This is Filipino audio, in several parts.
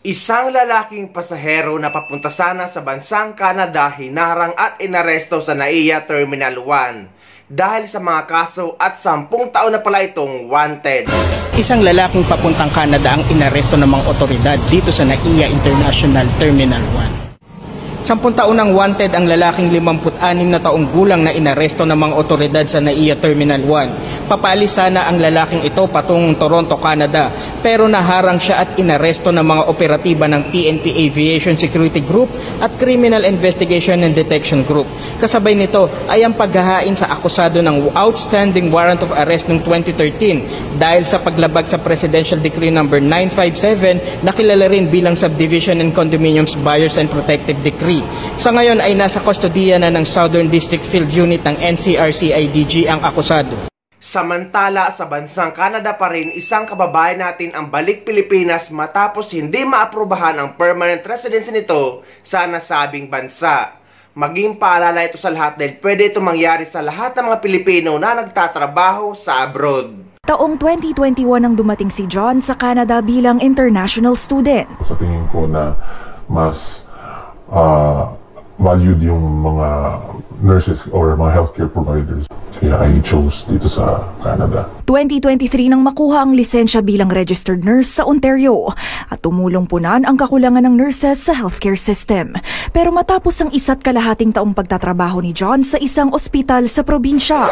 Isang lalaking pasahero na papunta sana sa bansang Canada hinarang at inaresto sa NAIA Terminal 1 dahil sa mga kaso at 10 taon na pala itong wanted. Isang lalaking papuntang Canada ang inaresto ng mga otoridad dito sa NAIA International Terminal 1. 10 taon nang wanted ang lalaking 56 na taong gulang na inaresto ng mga otoridad sa NAIA Terminal 1. Papaalis sana ang lalaking ito patungong Toronto, Canada, pero naharang siya at inaresto ng mga operatiba ng PNP Aviation Security Group at Criminal Investigation and Detection Group. Kasabay nito ay ang paghahain sa akusado ng outstanding warrant of arrest noong 2013 dahil sa paglabag sa Presidential Decree No. 957 na kilala rin bilang Subdivision and Condominiums Buyers and Protective Decree. Sa ngayon ay nasa kustodiya na ng Southern District Field Unit ng NCRC-IDG ang akusado. Samantala, sa bansang Canada pa rin, isang kababayan natin ang balik Pilipinas matapos hindi maaprubahan ang permanent residency nito sa nasabing bansa. Maging paalala ito sa lahat dahil pwede ito mangyari sa lahat ng mga Pilipino na nagtatrabaho sa abroad. Taong 2021 nang dumating si John sa Canada bilang international student. Sa tingin ko na mas valued yung mga nurses or mga healthcare providers. Kaya I chose dito sa Canada. 2023 nang makuha ang lisensya bilang registered nurse sa Ontario at tumulong punan ang kakulangan ng nurses sa healthcare system. Pero matapos ang 1.5 taong pagtatrabaho ni John sa isang ospital sa probinsya,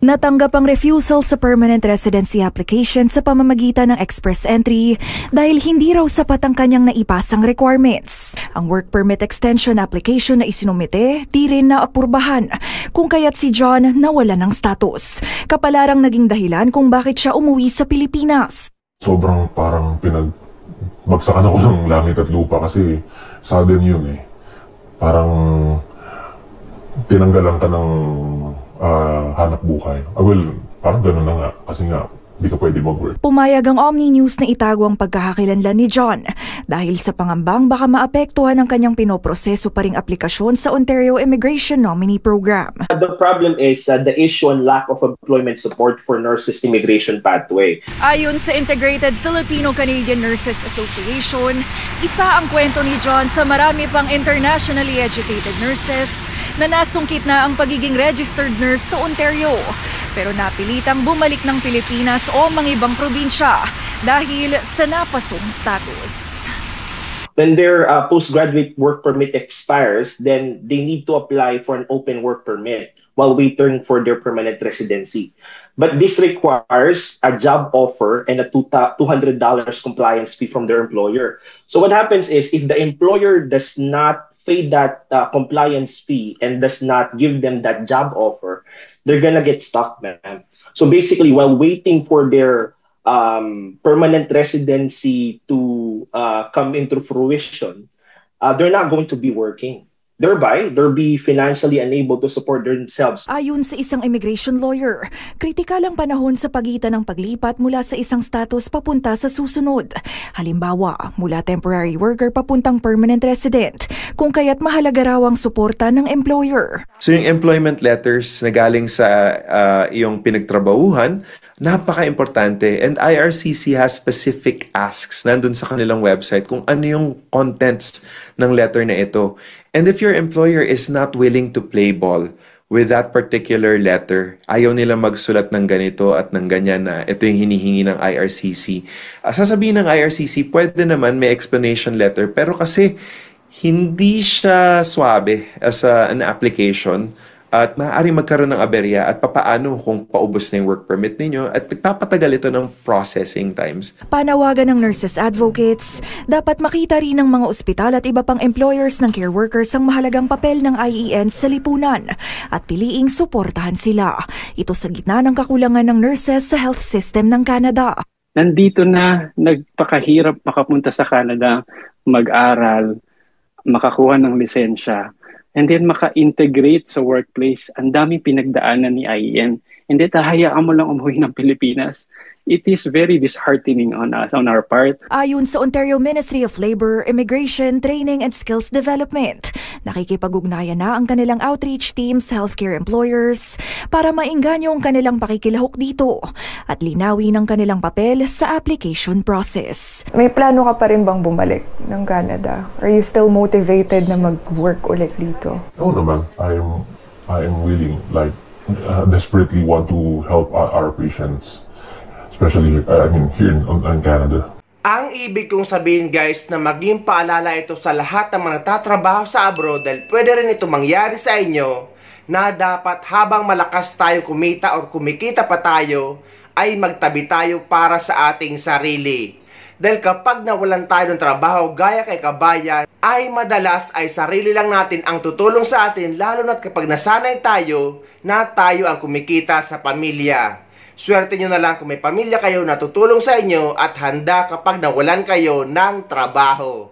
natanggap ang refusal sa permanent residency application sa pamamagitan ng express entry dahil hindi raw sapat ang kanyang naipasang requirements. Ang work permit extension application na isinumite, di rin naapurbahan, kung kaya't si John nawala ng status. Kapalarang naging dahilan kung bakit siya umuwi sa Pilipinas. Sobrang parang pinagbagsakan ako ng langit at lupa kasi sudden yun eh. Parang tinanggalan ka ng hanap buhay. Well, parang gano'n na nga. Kasi nga, di ka pwede mag-work. Pumayag ang Omni News na itago ang pagkakakilanlan ni John dahil sa pangambang baka maapektuhan ang kanyang pinoproseso pa ring aplikasyon sa Ontario Immigration Nominee Program. The problem is the issue and lack of employment support for nurses immigration pathway. Ayon sa Integrated Filipino-Canadian Nurses Association, isa ang kwento ni John sa marami pang internationally educated nurses na nasungkit na ang pagiging registered nurse sa Ontario. Pero napilitang bumalik ng Pilipinas o mga ibang probinsya dahil sa napasong status. When their postgraduate work permit expires, then they need to apply for an open work permit while waiting for their permanent residency. But this requires a job offer and a $200 compliance fee from their employer. So what happens is if the employer does not pay that compliance fee and does not give them that job offer, they're gonna get stuck, man. So basically, while waiting for their permanent residency to come into fruition, they're not going to be working. Thereby, they'll be financially unable to support themselves. Ayon sa isang immigration lawyer, kritikal ang panahon sa pagitan ng paglipat mula sa isang status papunta sa susunod. Halimbawa, mula temporary worker papuntang permanent resident, kung kaya't mahalaga raw ang suporta ng employer. So yung employment letters na galing sa iyong pinagtrabahuhan, napaka-importante, and IRCC has specific asks nandun sa kanilang website kung ano yung contents ng letter na ito. And if your employer is not willing to play ball with that particular letter, ayaw nila magsulat ng ganito at ng ganyan na ito yung hinihingi ng IRCC. Sasabihin ng IRCC, pwede naman may explanation letter, pero kasi hindi siya swabe as an application at maaaring magkaroon ng aberya at papaano kung paubos na yung work permit ninyo at nagpapatagal ito ng processing times. Panawagan ng nurses advocates, dapat makita rin ng mga ospital at iba pang employers ng care workers ang mahalagang papel ng IEN sa lipunan at piliing suportahan sila. Ito sa gitna ng kakulangan ng nurses sa health system ng Canada. Nandito na nagpakahirap makapunta sa Canada, mag-aral, makakuha ng lisensya, and then maka-integrate sa workplace. Ang daming pinagdaanan ni IEN. And then hayaan mo lang umuwi ng Pilipinas. It is very disheartening on us, on our part. Ayon sa Ontario Ministry of Labour, Immigration, Training and Skills Development, Nakikipag-ugnayan na ang kanilang outreach team sa healthcare employers para maingganyo ang kanilang pakikilahok dito at linawin ang kanilang papel sa application process. May plano ka pa rin bang bumalik ng Canada? Are you still motivated na mag-work ulit dito? Oo naman. I am willing, like, desperately want to help our patients, especially here in Canada. Ang ibig kong sabihin guys na maging paalala ito sa lahat ng mga nagtatrabaho sa abroad dahil pwede rin ito mangyari sa inyo na dapat habang malakas tayo kumita o kumikita pa tayo ay magtabi tayo para sa ating sarili. Dahil kapag nawalan tayo ng trabaho gaya kay Kabayan ay madalas ay sarili lang natin ang tutulong sa atin lalo na't kapag nasanay tayo na tayo ang kumikita sa pamilya. Swerte nyo na lang kung may pamilya kayo na tutulong sa inyo at handa kapag nawalan kayo ng trabaho.